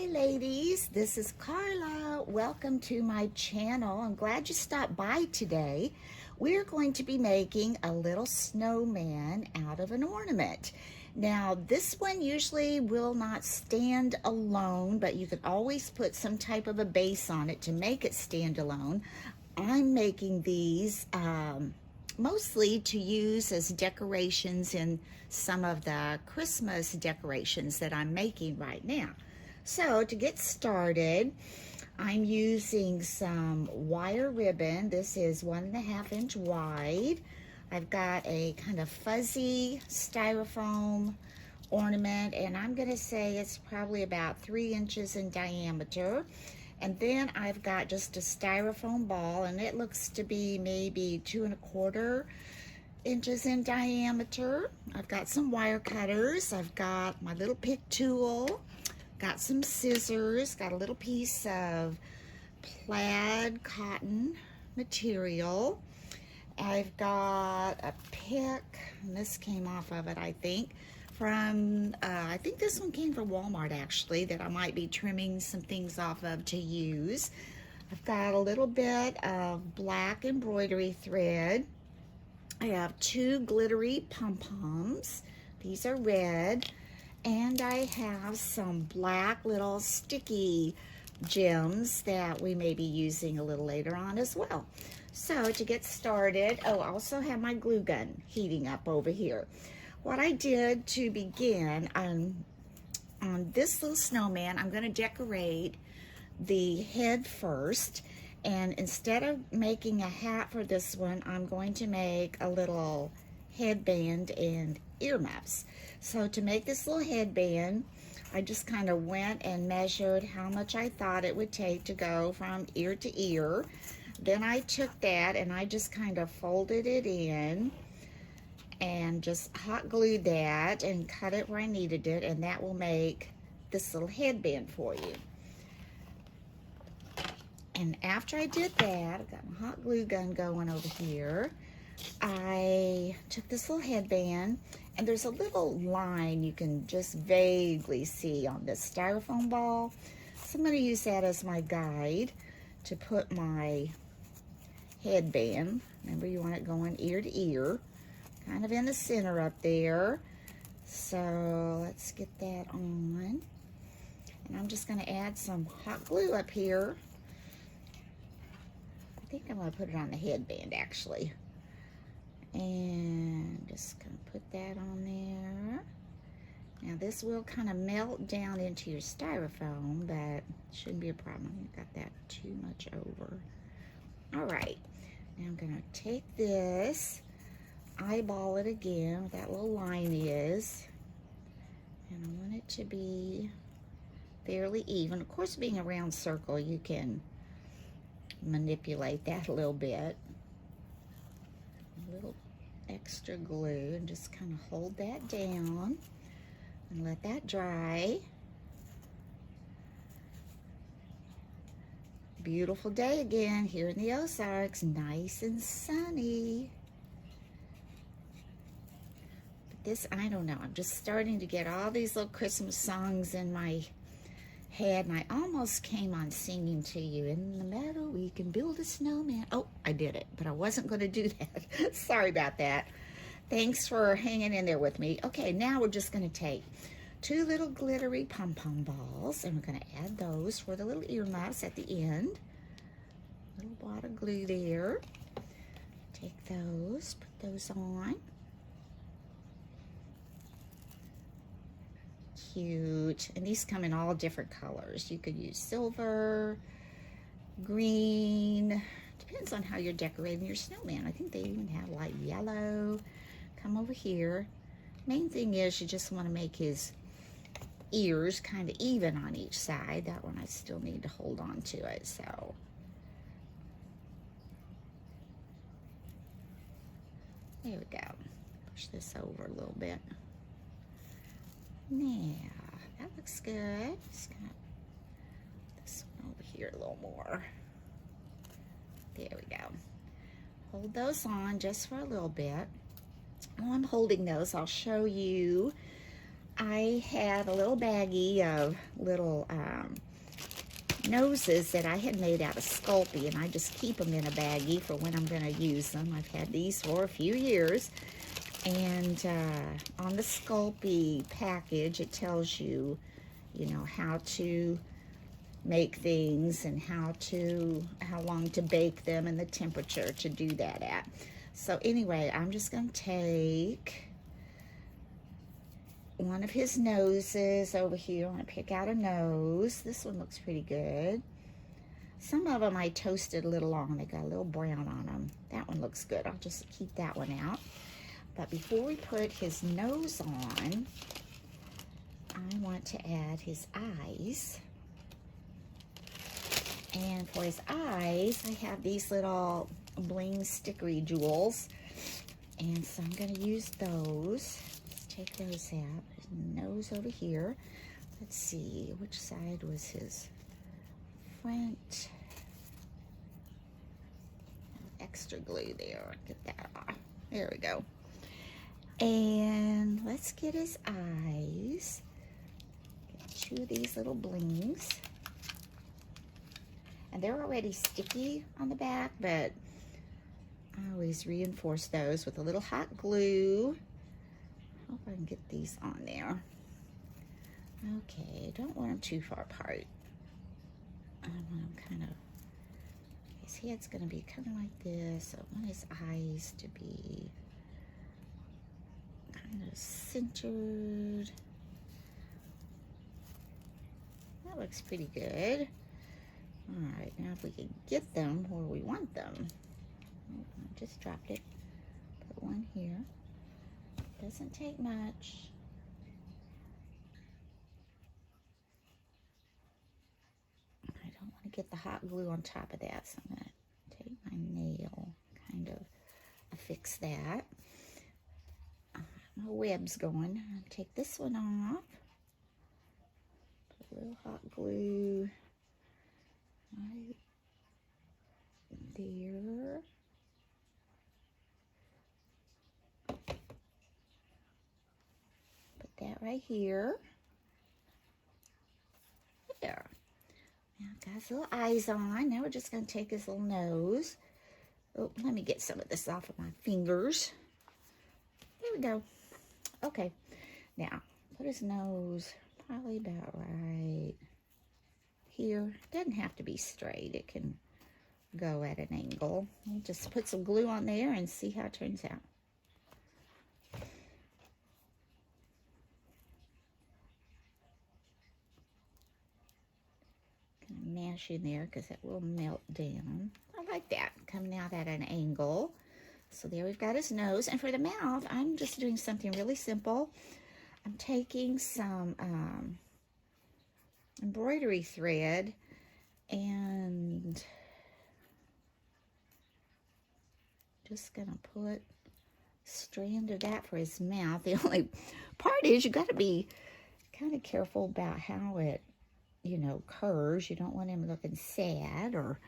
Hi ladies, this is Carla. Welcome to my channel. I'm glad you stopped by today. We're going to be making a little snowman out of an ornament. Now this one usually will not stand alone, but you can always put some type of a base on it to make it stand alone. I'm making these mostly to use as decorations in some of the Christmas decorations that I'm making right now. So to get started, I'm using some wire ribbon. This is 1.5 inch wide. I've got a kind of fuzzy styrofoam ornament, and I'm gonna say it's probably about 3 inches in diameter. And then I've got just a styrofoam ball, and it looks to be maybe 2.25 inches in diameter. I've got some wire cutters. I've got my little pick tool. Got some scissors, got a little piece of plaid cotton material. I've got a pick, and this came off of it, I think, from, I think this one came from Walmart actually, that I might be trimming some things off of to use. I've got a little bit of black embroidery thread. I have 2 glittery pom-poms. These are red. And I have some black little sticky gems that we may be using a little later on as well. So to get started, I also have my glue gun heating up over here. What I did to begin on this little snowman, I'm going to decorate the head first. And instead of making a hat for this one, I'm going to make a little headband and earmuffs. So to make this little headband, I just kind of went and measured how much I thought it would take to go from ear to ear. Then I took that and I just kind of folded it in and just hot glued that and cut it where I needed it, and that will make this little headband for you. And after I did that, I've got my hot glue gun going over here. I took this little headband, and there's a little line you can just vaguely see on this styrofoam ball. So I'm going to use that as my guide to put my headband. Remember, you want it going ear to ear, kind of in the center up there. So let's get that on. And I'm just going to add some hot glue up here. I think I'm going to put it on the headband actually. And just gonna put that on there. Now this will kind of melt down into your styrofoam, but shouldn't be a problem. You've got that too much over. All right, now I'm gonna take this, eyeball it again, where that little line is, and I want it to be fairly even. Of course, being a round circle, you can manipulate that a little bit. A little extra glue, and just kind of hold that down and let that dry. Beautiful day again here in the Ozarks, nice and sunny. But this, I don't know, I'm just starting to get all these little Christmas songs in my head, and I almost came on singing to you. In the meadow we can build a snowman. Oh, I did it, but I wasn't going to do that. Sorry about that. Thanks for hanging in there with me. Okay, now we're just going to take 2 little glittery pom-pom balls, and we're going to add those for the little earmuffs at the end. Little wad of glue there. Take those, put those on. Cute. And these come in all different colors. You could use silver, green, depends on how you're decorating your snowman. I think they even have like yellow. Come over here. Main thing is you just want to make his ears kind of even on each side. That one I still need to hold on to it, so. There we go. Push this over a little bit. Now, that looks good. Just gonna put this one over here a little more. There we go. Hold those on just for a little bit. While I'm holding those, I'll show you I had a little baggie of little noses that I had made out of Sculpey, and I just keep them in a baggie for when I'm going to use them. I've had these for a few years, and on the Sculpey package it tells you, you know, how to make things and how long to bake them and the temperature to do that at. So anyway, I'm just going to take one of his noses over here. I'm going to pick out a nose. This one looks pretty good. Some of them I toasted a little long. They got a little brown on them. That one looks good. I'll just keep that one out. But before we put his nose on, I want to add his eyes. And for his eyes, I have these little bling stickery jewels. And so I'm going to use those. Let's take those out. His nose over here. Let's see, which side was his front? Extra glue there. Get that off. There we go. And let's get his eyes. Get two of these little blings. And they're already sticky on the back, but I always reinforce those with a little hot glue. Hope I can get these on there. Okay, don't want them too far apart. I want them kind of, his head's gonna be kind of like this. I want his eyes to be kind of centered. That looks pretty good. All right, now if we can get them where we want them. Oh, I just dropped it. Put one here. Doesn't take much. I don't want to get the hot glue on top of that, so I'm going to take my nail, kind of affix that. My web's going. I'll take this one off. Put a little hot glue right there. Put that right here. There. Now got his little eyes on. Now we're just going to take his little nose. Oh, let me get some of this off of my fingers. There we go. Okay. Now, put his nose probably about right here. Doesn't have to be straight. It can go at an angle. We'll just put some glue on there and see how it turns out. Gonna mash in there because it will melt down. I like that, coming out at an angle. So there we've got his nose. And for the mouth, I'm just doing something really simple. I'm taking some embroidery thread and just gonna put a strand of that for his mouth. The only part is you got to be kind of careful about how it, you know, curves. You don't want him looking sad or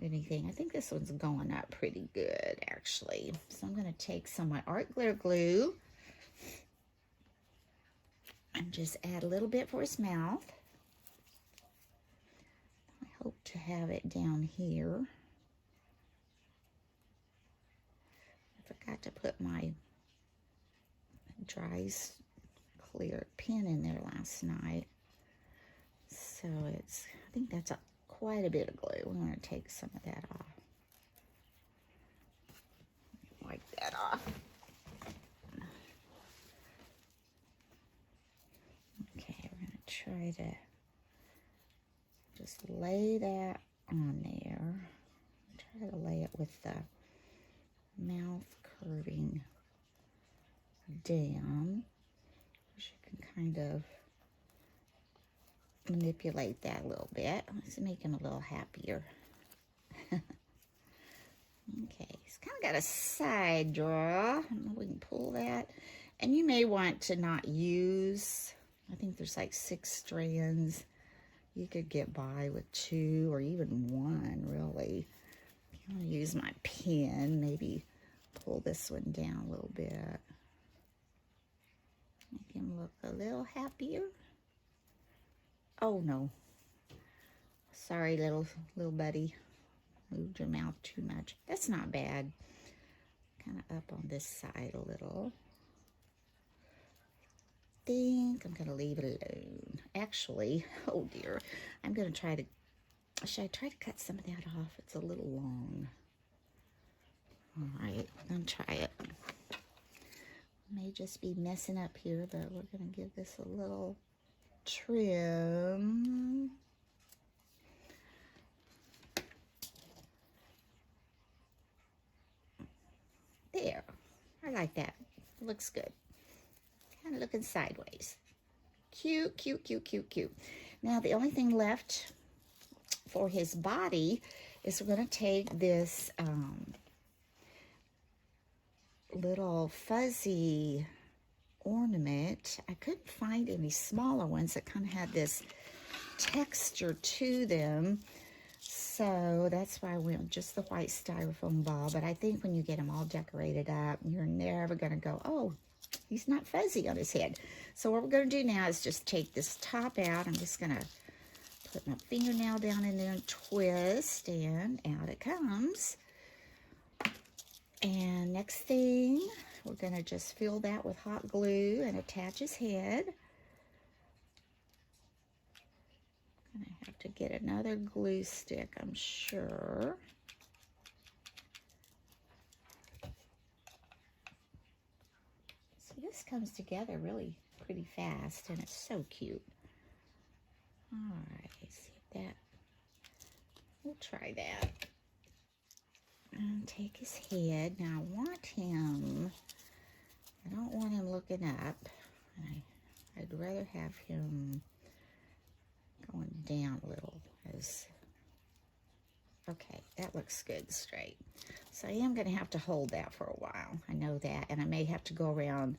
anything. I think this one's going up pretty good, actually. So I'm going to take some of my art glitter glue and just add a little bit for his mouth. I hope to have it down here. I forgot to put my dry clear pen in there last night. So it's, I think that's quite a bit of glue. We want to take some of that off. Wipe that off. Okay, we're going to try to just lay that on there. Try to lay it with the mouth curving down. You can kind of manipulate that a little bit. Let's make him a little happier. Okay, he's kind of got a side draw. We can pull that. And you may want to not use, I think there's like 6 strands. You could get by with 2 or even 1, really. If you want to use my pen, maybe pull this one down a little bit. Make him look a little happier. Oh no. Sorry, little buddy. Moved your mouth too much. That's not bad. Kind of up on this side a little. I think I'm going to leave it alone. Actually, oh dear. I'm going to try to, should I try to cut some of that off? It's a little long. All right, I'm going to try it. May just be messing up here, but we're going to give this a little trim. There, I like that. It looks good. Kind of looking sideways. Cute, cute, cute, cute, cute. Now the only thing left for his body is we're going to take this little fuzzy ornament. I couldn't find any smaller ones that kind of had this texture to them. So that's why I went with just the white styrofoam ball. But I think when you get them all decorated up, you're never going to go, oh, he's not fuzzy on his head. So what we're going to do now is just take this top out. I'm just going to put my fingernail down in there and twist, and out it comes. And next thing, we're going to just fill that with hot glue and attach his head. I'm going to have to get another glue stick, I'm sure. So this comes together really pretty fast, and it's so cute. All right, let's see if that, we'll try that. And take his head. Now I want him, I don't want him looking up. I'd rather have him going down a little. Okay, that looks good straight. So I am going to have to hold that for a while. I know that. And I may have to go around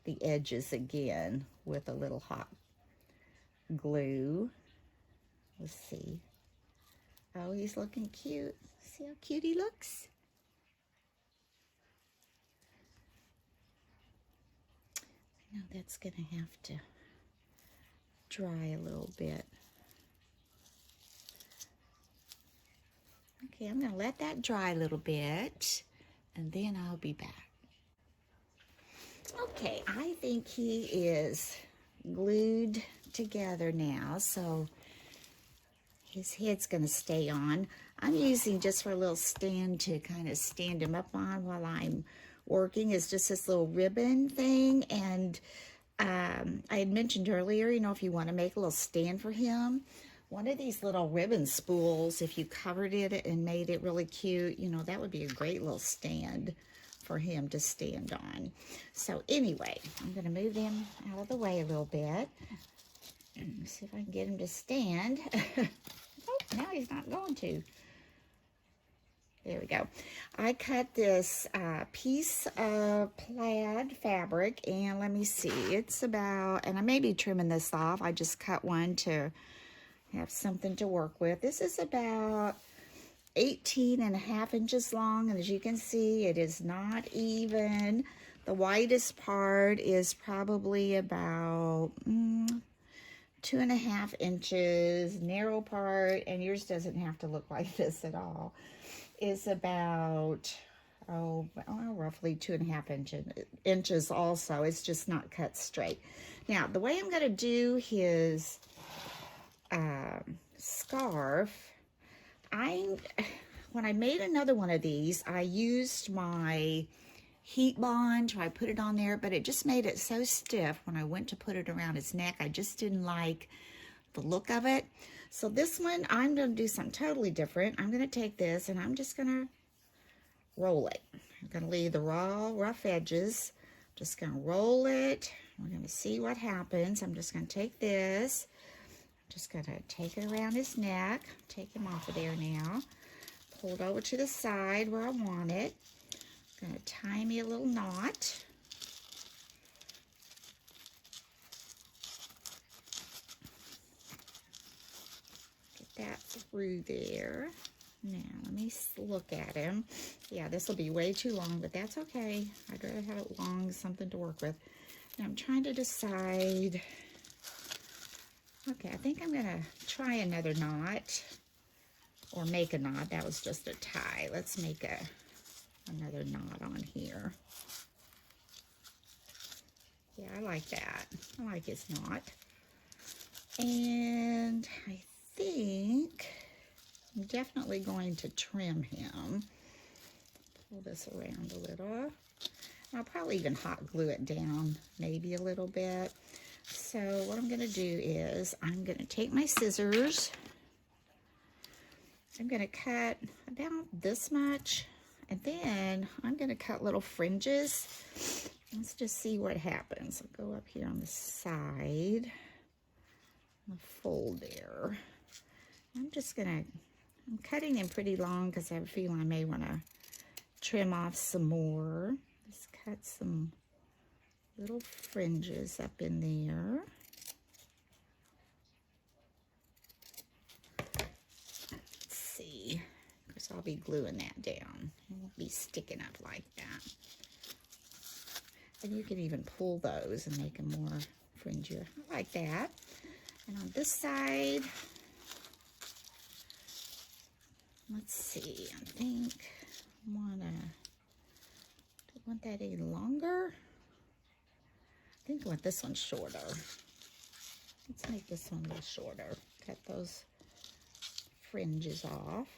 the edges again with a little hot glue. Let's see. Oh, he's looking cute. See how cute he looks? I know that's going to have to dry a little bit. Okay, I'm going to let that dry a little bit, and then I'll be back. Okay, I think he is glued together now, so his head's going to stay on. I'm using just for a little stand to kind of stand him up on while I'm working. Is just this little ribbon thing. And I had mentioned earlier, you know, if you want to make a little stand for him, one of these little ribbon spools, if you covered it and made it really cute, you know, that would be a great little stand for him to stand on. So anyway, I'm going to move him out of the way a little bit. See if I can get him to stand. Oh, now he's not going to. There we go. I cut this piece of plaid fabric, and let me see, it's about, and I may be trimming this off. I just cut one to have something to work with. This is about 18.5 inches long, and as you can see, it is not even. The widest part is probably about 2.5 inches. Narrow part, and yours doesn't have to look like this at all, is about, roughly 2.5 inches also. It's just not cut straight. Now, the way I'm going to do his scarf, when I made another one of these, I used my heat bond, I put it on there, but it just made it so stiff when I went to put it around his neck. I just didn't like the look of it. So this one, I'm going to do something totally different. I'm going to take this and I'm just going to roll it. I'm going to leave the rough edges. Just going to roll it. We're going to see what happens. I'm just going to take this. Just going to take it around his neck. Take him off of there now. Pull it over to the side where I want it. I'm going to tie me a little knot. Get that through there. Now, let me look at him. Yeah, this will be way too long, but that's okay. I'd rather have it long, something to work with. I'm trying to decide. Okay, I think I'm gonna try another knot, or make a knot. That was just a tie. Let's make another knot on here. Yeah, I like that. I like his knot. And I think I'm definitely going to trim him. Pull this around a little. I'll probably even hot glue it down maybe a little bit. So what I'm going to do is I'm going to take my scissors. I'm going to cut about this much, and then I'm going to cut little fringes. Let's just see what happens. I'll go up here on the side, I'll fold there. I'm cutting them pretty long because I have a feeling I may want to trim off some more. Just cut some little fringes up in there. Let's see. Of course, I'll be gluing that down. It won't be sticking up like that. And you can even pull those and make them more fringier. I like that. And on this side, let's see. I think I want that any longer. I think I want this one shorter. Let's make this one a little shorter. Cut those fringes off.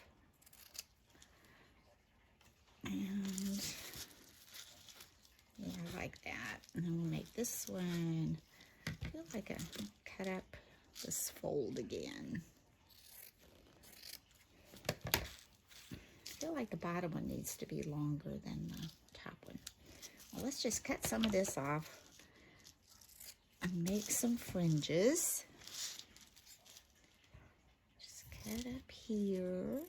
And yeah, I like that. And then we'll make this one, I feel like cut up this fold again. I feel like the bottom one needs to be longer than the top one. Well, let's just cut some of this off and make some fringes. Just cut up here.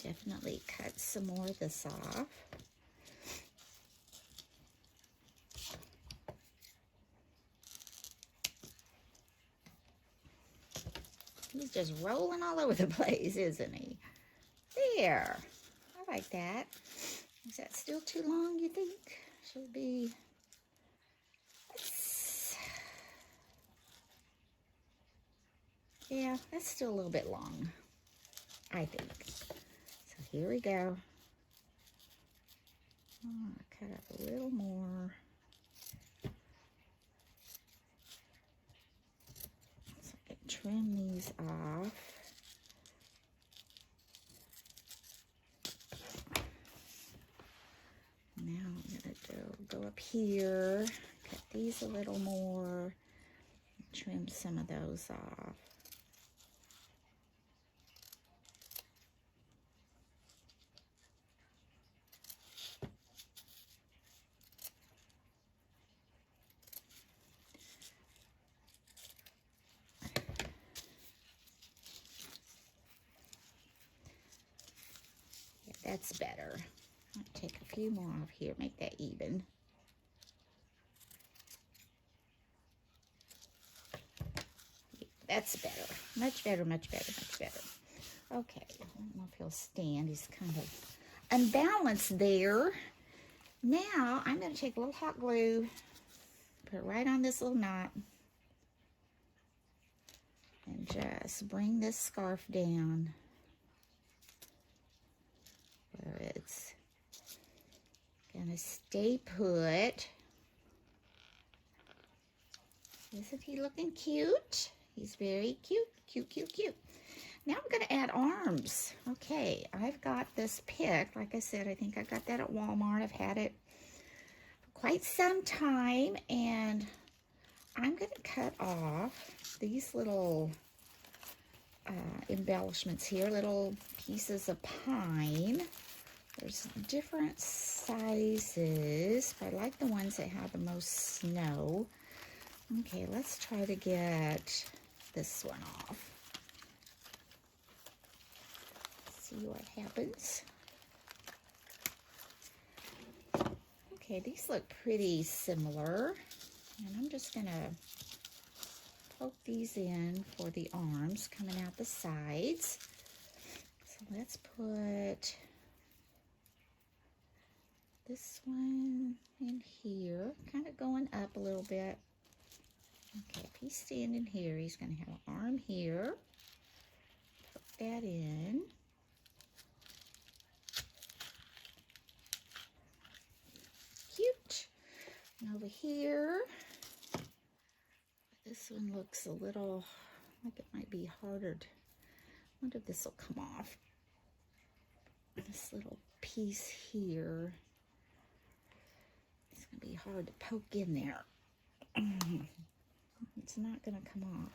Definitely cut some more of this off. He's just rolling all over the place, isn't he? There. I like that. Is that still too long, you think? Should be... Yeah, that's still a little bit long, I think. So here we go. Oh, cut up a little more. So I can trim these off. Now I'm gonna go up here, cut these a little more, trim some of those off. Yeah, that's better. I'll take a few more off here, make that even. That's better. Much better, much better, much better. Okay, I don't know if he'll stand. He's kind of unbalanced there. Now, I'm going to take a little hot glue, put it right on this little knot, and just bring this scarf down where it's going to stay put. Isn't he looking cute? He's very cute, cute, cute, cute. Now I'm going to add arms. Okay, I've got this pick. Like I said, I think I got that at Walmart. I've had it for quite some time, and I'm going to cut off these little embellishments here, little pieces of pine. There's different sizes, but I like the ones that have the most snow. Okay, let's try to get this one off. See what happens. Okay, these look pretty similar. And I'm just gonna poke these in for the arms coming out the sides. So let's put this one in here, kind of going up a little bit. Okay, if he's standing here, he's going to have an arm here. Put that in. Cute. And over here, this one looks a little like it might be harder. I wonder if this will come off. This little piece here. It's going to be hard to poke in there. It's not going to come off.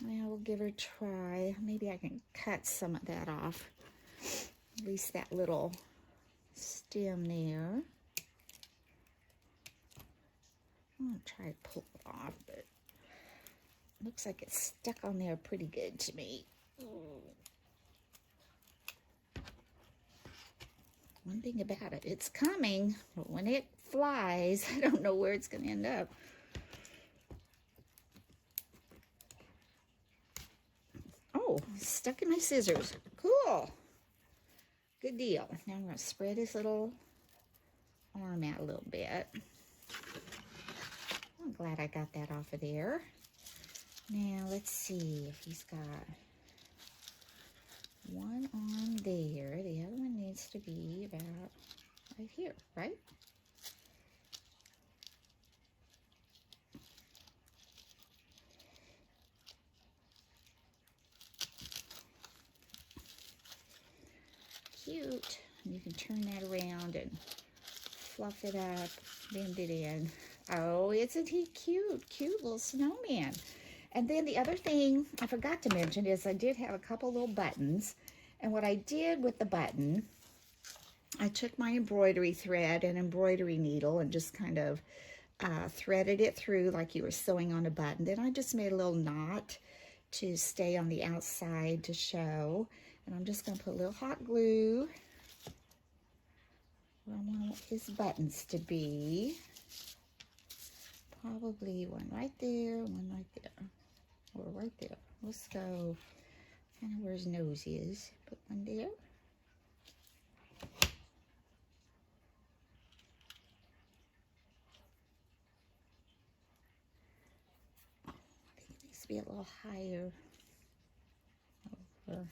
Well, we'll give her a try. Maybe I can cut some of that off. At least that little stem there. I'm going to try to pull it off, but it looks like it's stuck on there pretty good to me. One thing about it, it's coming, but when it flies, I don't know where it's going to end up. Oh, stuck in my scissors. Cool. Good deal. Now I'm going to spread his little arm out a little bit. I'm glad I got that off of there. Now let's see if he's got one arm there. The other one needs to be about right here, right? Cute. And you can turn that around and fluff it up, bend it in. Oh, isn't he cute? Cute little snowman. And then the other thing I forgot to mention is I did have a couple little buttons. And what I did with the button, I took my embroidery thread and embroidery needle and just kind of threaded it through like you were sewing on a button. Then I just made a little knot to stay on the outside to show. And I'm just going to put a little hot glue where I want his buttons to be. Probably one right there, one right there, or right there. Let's go kind of where his nose is. Put one there. I think it needs to be a little higher. Over.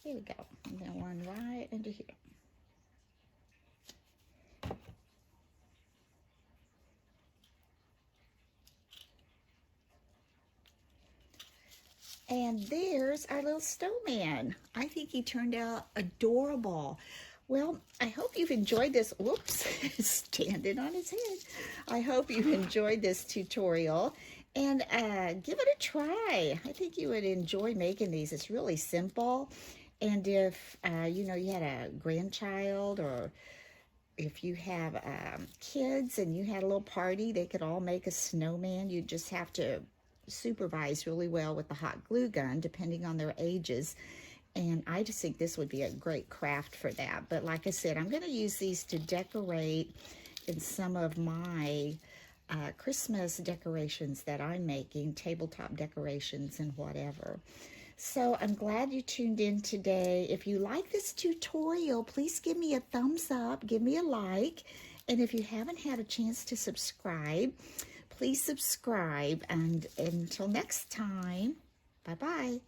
There we go. And then one right under here. And there's our little snowman. I think he turned out adorable. Well, I hope you've enjoyed this. Whoops, standing on his head. I hope you've enjoyed this tutorial. And give it a try. I think you would enjoy making these. It's really simple. And if, you know, you had a grandchild, or if you have kids and you had a little party, they could all make a snowman. You just have to supervise really well with the hot glue gun, depending on their ages. And I just think this would be a great craft for that. But like I said, I'm going to use these to decorate in some of my Christmas decorations that I'm making, tabletop decorations and whatever. So I'm glad you tuned in today. If you like this tutorial, please give me a thumbs up, give me a like. And if you haven't had a chance to subscribe, please subscribe. And until next time, bye-bye.